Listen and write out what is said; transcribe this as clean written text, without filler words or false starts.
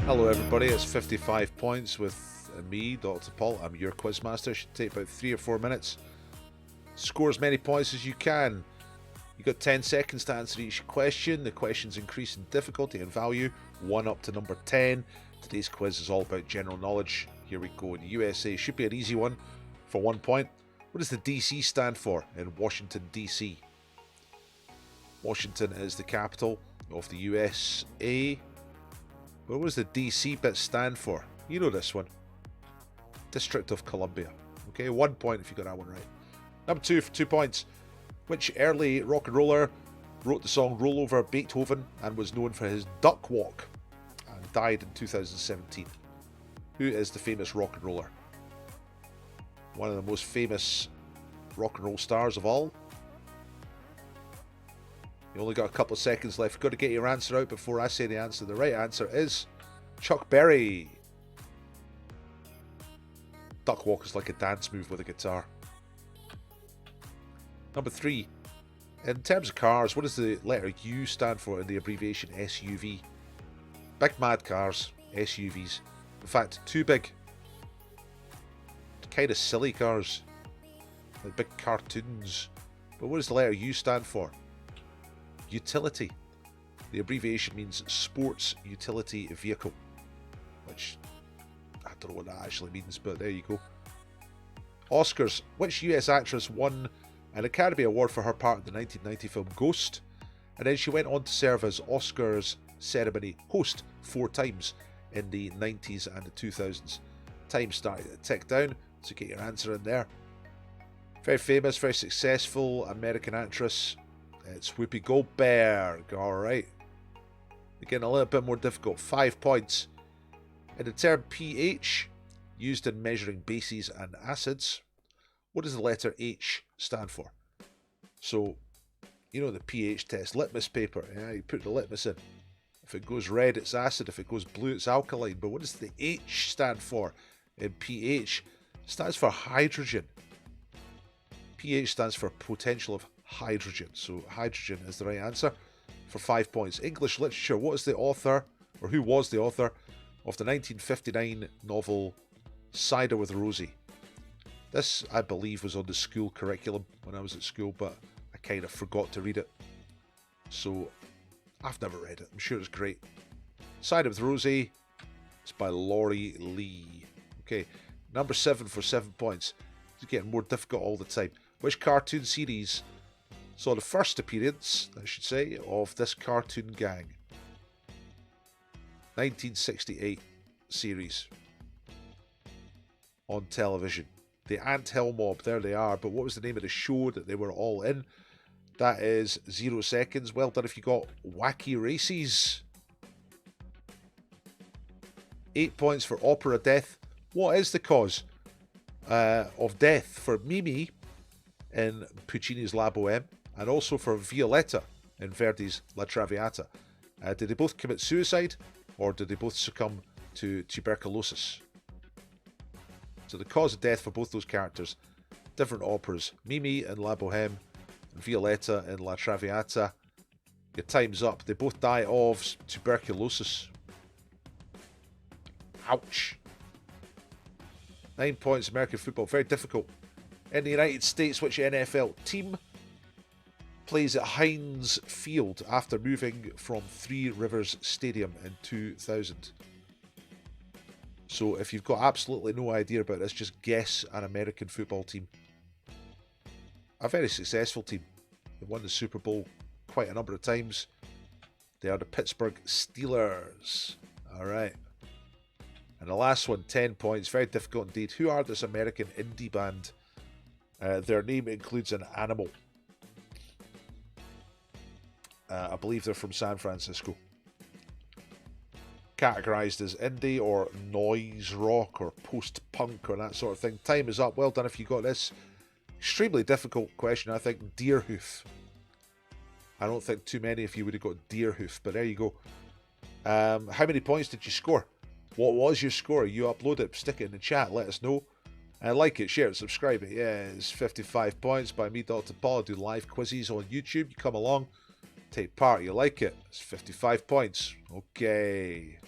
Hello everybody, it's 55 points with me, Dr. Paul. I'm your quizmaster. It should take about 3 or 4 minutes. Score as many points as you can. You've got 10 seconds to answer each question. The questions increase in difficulty and value, 1 up to number 10. Today's quiz is all about general knowledge. Here we go. In the USA, should be an easy one for 1 point. What does the DC stand for in Washington, DC? Washington is the capital of the USA. But what does the DC bit stand for? You know this one. District of Columbia. Okay, 1 point if you got that one right. Number 2 for 2 points. Which early rock and roller wrote the song Roll Over Beethoven and was known for his duck walk and died in 2017? Who is the famous rock and roller? One of the most famous rock and roll stars of all. You only got a couple of seconds left. You've got to get your answer out before I say the answer. The right answer is Chuck Berry. Duck walk is like a dance move with a guitar. Number 3. In terms of cars, what does the letter U stand for in the abbreviation SUV? Big mad cars, SUVs. In fact, too big. Kind of silly cars. Like big cartoons. But what does the letter U stand for? Utility. The abbreviation means Sports Utility Vehicle, which I don't know what that actually means, but there you go. Oscars. Which US actress won an Academy Award for her part in the 1990 film Ghost? And then she went on to serve as Oscars ceremony host 4 times in the 90s and the 2000s. Time started to tick down, so get your answer in there. Very famous, very successful American actress. It's Whoopi Goldberg. Alright. Again, a little bit more difficult. 5 points. In the term pH, used in measuring bases and acids, what does the letter H stand for? So, you know the pH test, litmus paper. Yeah, you put the litmus in. If it goes red, it's acid. If it goes blue, it's alkaline. But what does the H stand for in pH? It stands for hydrogen. pH stands for potential of hydrogen. So hydrogen is the right answer for 5 points. English literature. What is the author, or who was the author of the 1959 novel Cider with Rosie? This, I believe, was on the school curriculum when I was at school, but I kind of forgot to read it. So I've never read it. I'm sure it's great. Cider with Rosie. It's by Laurie Lee. Okay, number 7 for 7 points. It's getting more difficult all the time. Which cartoon series saw the first appearance, I should say, of this cartoon gang? 1968 series on television. The Ant Hill Mob, there they are. But what was the name of the show that they were all in? That is 0 seconds. Well done if you got Wacky Races. 8 points for Opera Death. What is the cause of death for Mimi in Puccini's La Boheme, and also for Violetta in Verdi's La Traviata? Did they both commit suicide, or did they both succumb to tuberculosis? So the cause of death for both those characters, different operas. Mimi in La Boheme, and Violetta in La Traviata. Your time's up. They both die of tuberculosis. Ouch. 9 points, American football, very difficult. In the United States, which NFL team plays at Heinz Field after moving from Three Rivers Stadium in 2000? So if you've got absolutely no idea about this, just guess an American football team. A very successful team. They won the Super Bowl quite a number of times. They are the Pittsburgh Steelers. Alright. And the last one, 10 points. Very difficult indeed. Who are this American indie band? Their name includes an animal. I believe they're from San Francisco. Categorized as indie or noise rock or post-punk or that sort of thing. Time is up. Well done if you got this. Extremely difficult question, I think. Deerhoof. I don't think too many of you would have got Deerhoof, but there you go. How many points did you score? What was your score? You upload it, stick it in the chat, let us know. And like it, share it, subscribe it. Yeah, it's 55 points by me, Dr. Paul. I do live quizzes on YouTube. You come along, take part, you like it. It's 55 points. Okay.